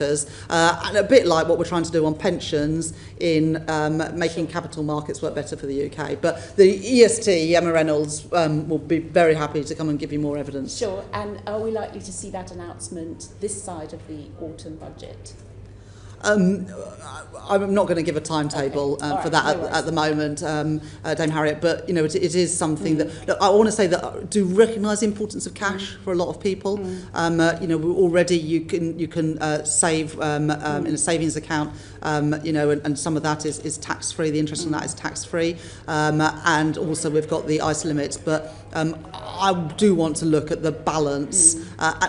and a bit like what we're trying to do on pensions in making capital markets work better for the UK. But the EST, Emma Reynolds, will be very happy to come and give you more evidence. Sure, and are we likely to see that announcement this side of the autumn budget? I'm not going to give a timetable for that at the moment, Dame Harriet, but you know it is something that look, I want to say that I do recognise the importance of cash for a lot of people. You know, already you can save in a savings account, you know, and some of that is tax free. The interest on that is tax free, and also we've got the ICE limits, but I do want to look at the balance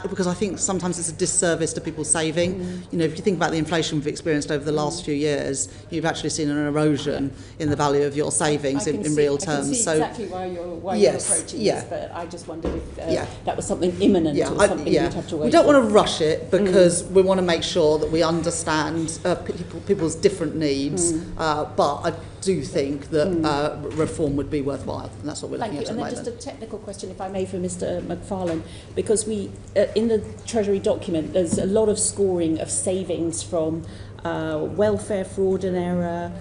because I think sometimes it's a disservice to people saving. You know, if you think about the inflation we've experienced over the last few years, you've actually seen an erosion in the value of your savings in real terms. I can see so exactly why you're approaching this, but I just wondered if that was something imminent or something you'd have to wait. We don't want to rush it because we want to make sure that we understand people's different needs, but I do think that reform would be worthwhile, and that's what we're looking at the moment. And then just a technical question, if I may, for Mr. McFarlane, because we, in the Treasury document, there's a lot of scoring of savings from welfare fraud and error,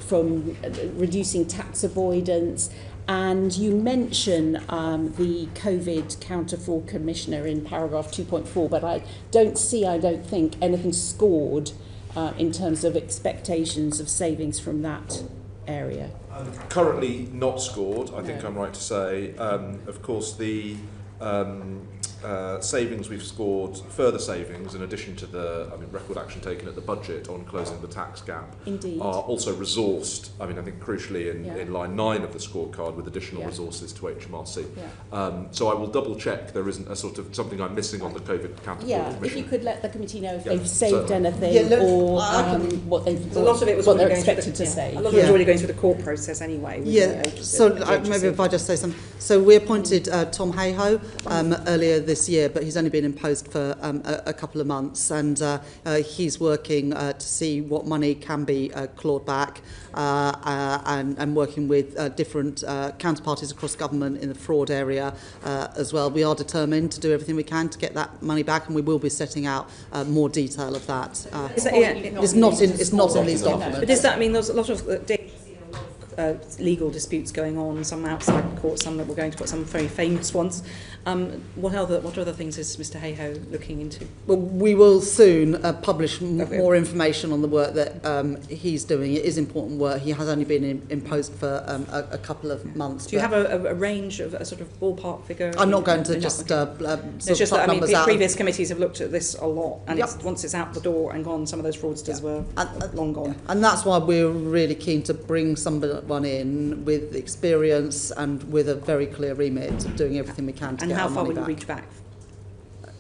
from reducing tax avoidance, and you mention the COVID counter-fraud commissioner in paragraph 2.4, but I don't think, anything scored in terms of expectations of savings from that area. Currently not scored, I think I'm right to say. Of course, the savings we've scored, further savings in addition to the record action taken at the budget on closing the tax gap, are also resourced, I think crucially in line 9 of the scorecard with additional resources to HMRC. So I will double check there isn't a sort of something I'm missing on the COVID counter-fraud commission. If you could let the committee know if they've saved anything or what they've a lot of it was what they're expected to save. A lot of it was already going through the court process anyway. So maybe if I just say something. So we appointed Tom Hayhoe earlier this year, but he's only been in post for a couple of months, and he's working to see what money can be clawed back, and working with different counterparties across government in the fraud area as well. We are determined to do everything we can to get that money back, and we will be setting out more detail of that. It's not in these documents. But does that mean there's a lot of legal disputes going on, some outside the court, some that we're going to put, some very famous ones? What other things is Mr. Hayhoe looking into? Well, we will soon publish more information on the work that he's doing. It is important work. He has only been in post for a couple of months. Do you have a range of a sort of ballpark figure? I'm not going to just it's just that previous committees have looked at this a lot, and once it's out the door and gone, some of those fraudsters were long gone. And that's why we're really keen to bring someone in with experience and with a very clear remit of doing everything we can to and get how our far money will back. you reach back?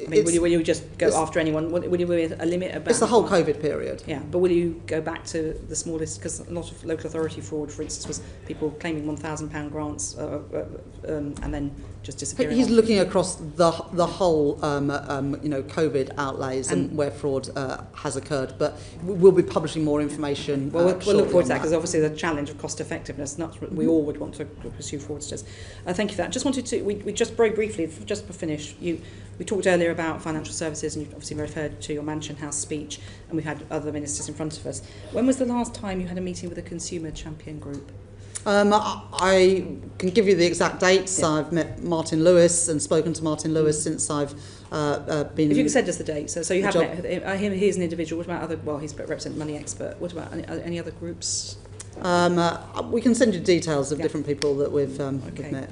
Will you just go after anyone? Will you with a limit about? It's the whole COVID period. Yeah, but will you go back to the smallest? Because a lot of local authority fraud, for instance, was people claiming £1,000 grants and then just disappearing. He's looking across the whole COVID outlays and where fraud has occurred. But we'll be publishing more information. We'll look forward to that, because obviously the challenge of cost effectiveness. We all would want to pursue fraudsters. Thank you for that. Just wanted to we just very briefly, just to finish, we talked earlier about financial services, and you've obviously referred to your Mansion House speech, and we've had other ministers in front of us. When was the last time you had a meeting with a consumer champion group? I can give you the exact dates. I've met Martin Lewis and spoken to Martin Lewis since I've been... If you could send us the dates. So you have met him, he's an individual. What about other... Well, he's representing Money Expert. What about any other groups? We can send you details of different people that we've met.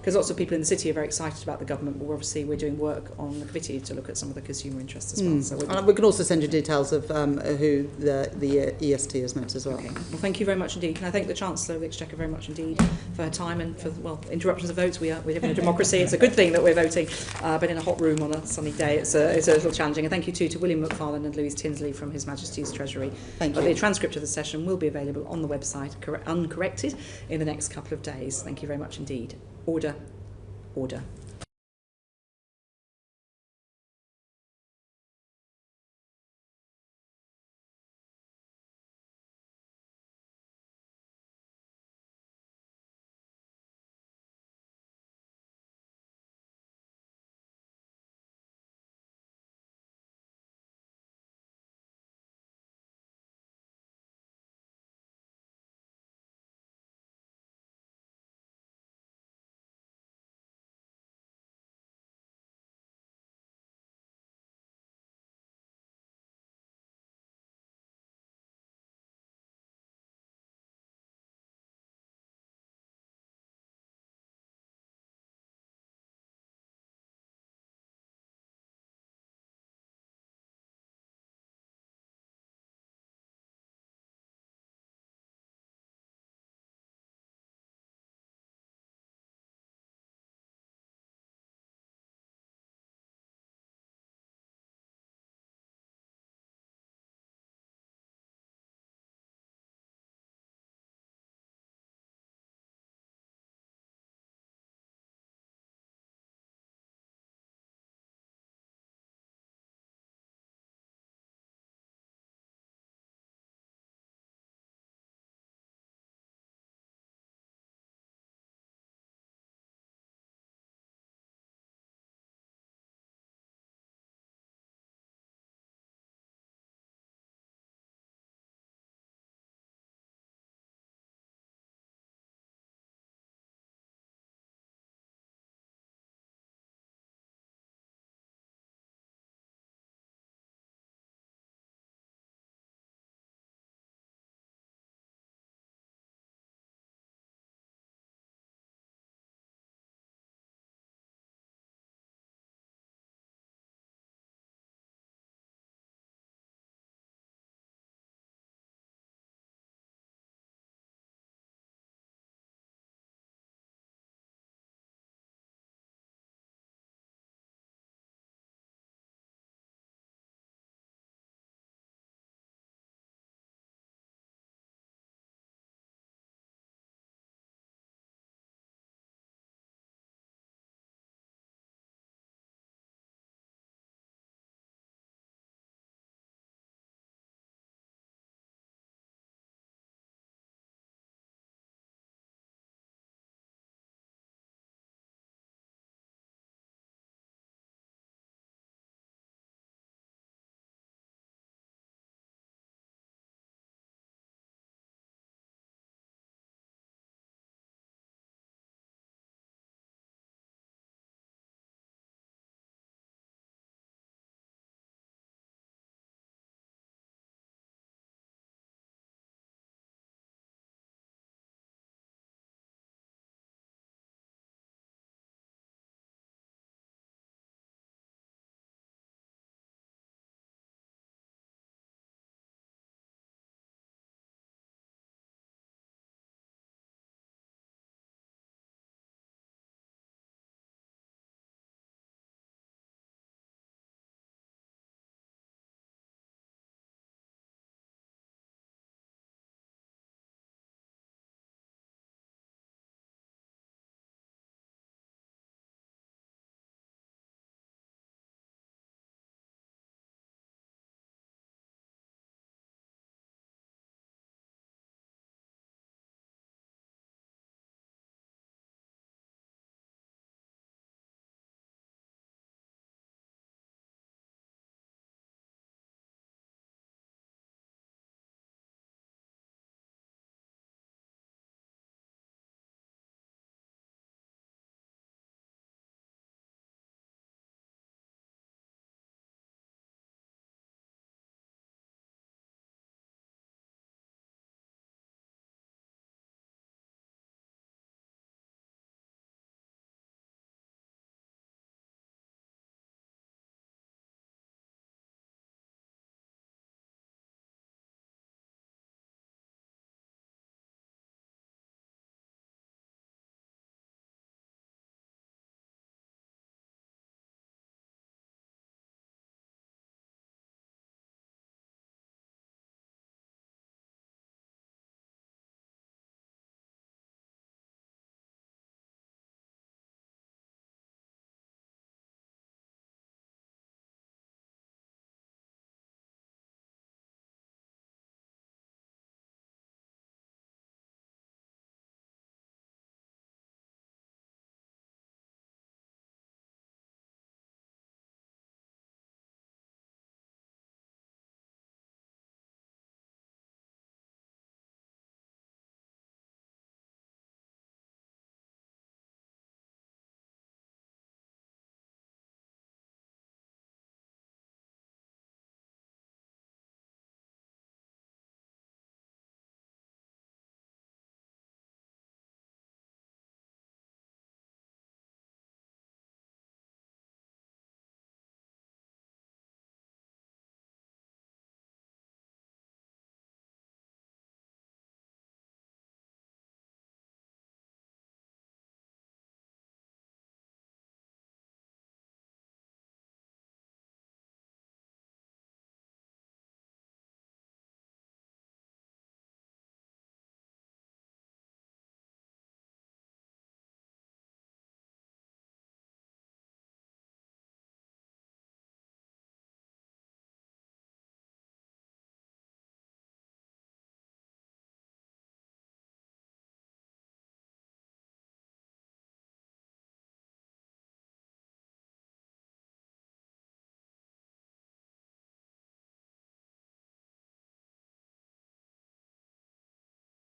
Because lots of people in the city are very excited about the government, but we're doing work on the committee to look at some of the consumer interests as well. So we can also send you details of who the EST has met as well. Okay. Well, thank you very much indeed. Can I thank the Chancellor of the Exchequer very much indeed for her time and for interruptions of votes. We live in a democracy. It's a good thing that we're voting, but in a hot room on a sunny day, it's a little challenging. And thank you too to William McFarlane and Louise Tinsley from His Majesty's Treasury. Thank you. The transcript of the session will be available on the website, uncorrected, in the next couple of days. Thank you very much indeed. Order.